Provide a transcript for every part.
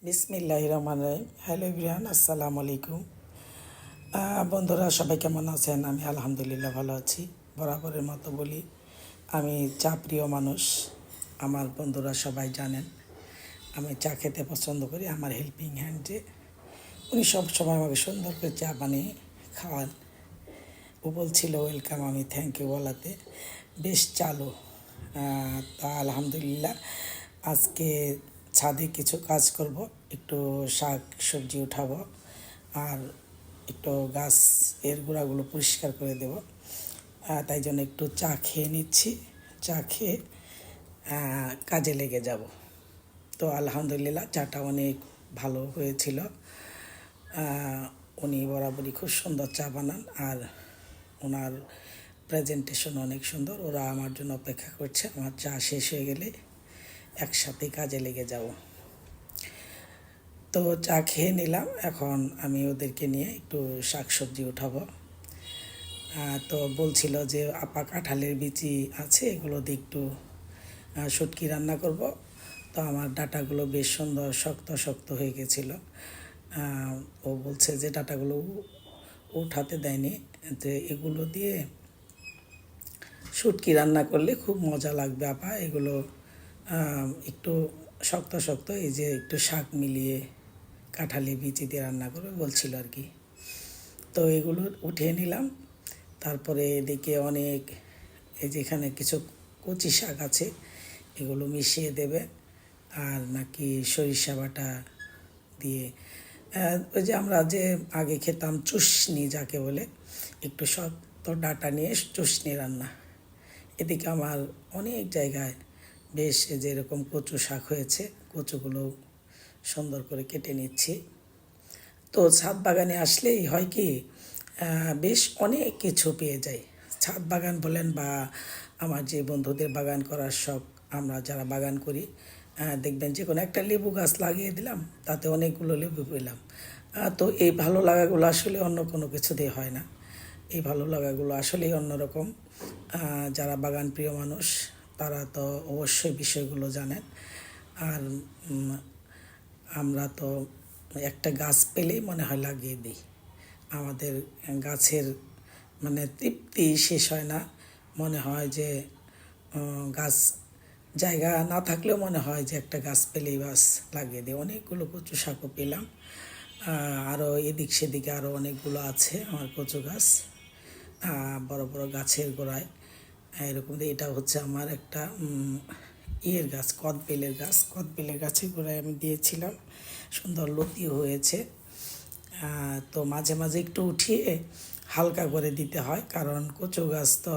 বিসমিল্লাহির রহমানির রহিম। Hello everyone, আসসালামু আলাইকুম। বন্ধুরা সবাই কেমন আছেন? আমি আলহামদুলিল্লাহ ভালো আছি। বরাবরের মতো বলি, আমি চা প্রিয় মানুষ। আমার বন্ধুরা সবাই জানেন আমি চা খেতে পছন্দ করি। আমার হেল্পিং হ্যান্ড যে, উনি সবসময় আমাকে সুন্দর করে চা বানিয়ে খাওয়ান। ও বলছিল ওয়েলকাম, আমি থ্যাংক ইউ বলাতে বেশ চালু। তা আলহামদুলিল্লাহ আজকে ছাদে কিছু কাজ করব, একটু শাক সবজি উঠাবো আর একটু গাছ এর গোড়াগুলো পরিষ্কার করে দেব। তাই জন্য একটু চা খেয়ে নিচ্ছি। চা খেয়ে কাজে লেগে যাব। তো আলহামদুলিল্লাহ চাটা অনেক ভালো হয়েছিল। উনি বরাবরই খুব সুন্দর চা বানান আর ওনার প্রেজেন্টেশন অনেক সুন্দর। ওরা আমার জন্য অপেক্ষা করছে। আমার চা শেষ হয়ে গেলে একসাথে কাজে লেগে যাব। তো চা খেয়ে নিলাম, এখন আমি ওদেরকে নিয়ে একটু শাক সবজি উঠাবো। তো বলছিল যে আপা কাঁঠালের বিচি আছে, এগুলো দিয়ে একটু শুটকি রান্না করব। তো আমার ডাটাগুলো বেশ সুন্দর শক্ত শক্ত হয়ে গেছিলো। ও বলছে যে ডাটাগুলো উঠাতে দেয়নি, যে এগুলো দিয়ে শুটকি রান্না করলে খুব মজা লাগবে আপা, এগুলো একটু শক্ত শক্ত, এই যে একটু শাক মিলিয়ে কাঁঠালি বিচি দিয়ে রান্না করবে বলছিল আর কি। তো এগুলো উঠিয়ে নিলাম। তারপরে এদিকে অনেক, এই যেখানে কিছু কচি শাক আছে এগুলো মিশিয়ে দেবে, আর নাকি সরিষা বাটা দিয়ে ওই যে আমরা যে আগে খেতাম চুষনি যাকে বলে, একটু শক্ত ডাটা নিয়ে চুষনি রান্না। এদিকে আমার অনেক জায়গায় বেশ যেরকম কচু শাক হয়েছে, কচুগুলো সুন্দর করে কেটে নিচ্ছি। তো ছাদ বাগানে আসলেই হয় কি, বেশ অনেক কিছু পেয়ে যাই। ছাদ বাগান বলেন বা আমার যে বন্ধুদের বাগান করার শখ, আমরা যারা বাগান করি, দেখবেন যে কোনো একটা লেবু গাছ লাগিয়ে দিলাম, তাতে অনেকগুলো লেবু পেলাম। তো এই ভালো লাগাগুলো আসলে অন্য কোনো কিছু দিয়ে হয় না। এই ভালো লাগাগুলো আসলেই অন্যরকম। যারা বাগান প্রিয় মানুষ তারা তো অবশ্যই বিষয়গুলো জানেন। আর আমরা তো একটা গাছ পেলেই মনে হয় লাগিয়ে দিই। আমাদের গাছের মানে তৃপ্তি শেষ হয় না। মনে হয় যে গাছ, জায়গা না থাকলেও মনে হয় যে একটা গাছ পেলেই গাছ লাগিয়ে দিই। অনেকগুলো কচু শাকও পেলাম। আরও এদিক সেদিকে আরও অনেকগুলো আছে আমার কচু গাছ, বড় বড় গাছের গোড়ায় এরকম। এটা হচ্ছে আমার একটা ইয়ের গাছ, কদবেলের গাছ। কদবেলের গাছের গোড়ায় আমি দিয়েছিলাম, সুন্দর লতিও হয়েছে। তো মাঝে মাঝে একটু উঠিয়ে হালকা করে দিতে হয়, কারণ কচু গাছ তো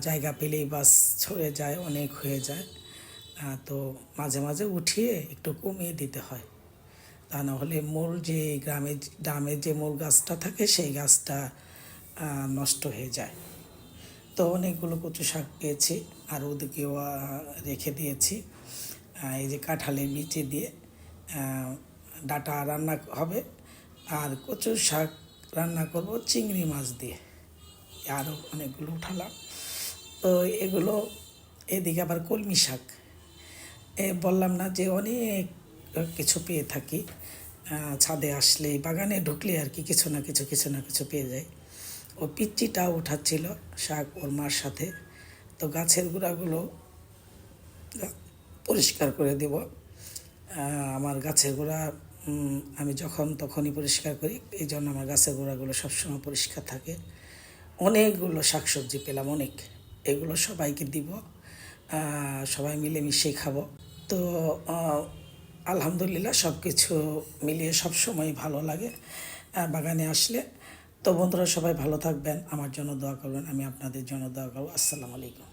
জায়গা পেলেই বাস ছড়ে যায়, অনেক হয়ে যায়। তো মাঝে মাঝে উঠিয়ে একটু কমিয়ে দিতে হয়, তা না হলে মূল যে গ্রামের যে মূল গাছটা থাকে সেই গাছটা নষ্ট হয়ে যায়। তো অনেকগুলো কচু শাক পেয়েছি, আর ওদিকেও রেখে দিয়েছি। এই যে কাঁঠালের বিচি দিয়ে ডাটা রান্না হবে, আর কচু শাক রান্না করব চিংড়ি মাছ দিয়ে। আরও অনেকগুলো উঠালাম। তো এগুলো, এদিকে আবার কলমি শাক, বললাম না যে অনেক কিছু পেয়ে থাকি। ছাদে আসলে, বাগানে ঢুকলে আর কি কিছু না কিছু পেয়ে যায়। ও পিচ্চিটাও উঠাচ্ছিল শাক ওর মার সাথে। তো গাছের গোড়াগুলো পরিষ্কার করে দেব। আমার গাছের গোড়া আমি যখন তখনই পরিষ্কার করি, এই জন্য আমার গাছের গোড়াগুলো সবসময় পরিষ্কার থাকে। অনেকগুলো শাকসবজি পেলাম, অনেক। এগুলো সবাইকে দিব, সবাই মিলেমিশেই খাবো। তো আলহামদুলিল্লাহ সব কিছু মিলিয়ে সবসময় ভালো লাগে বাগানে আসলে। তো বন্ধুরা সবাই ভালো থাকবেন, আমার জন্য দোয়া করবেন, আমি আপনাদের জন্য দোয়া করবো। আসসালামু আলাইকুম।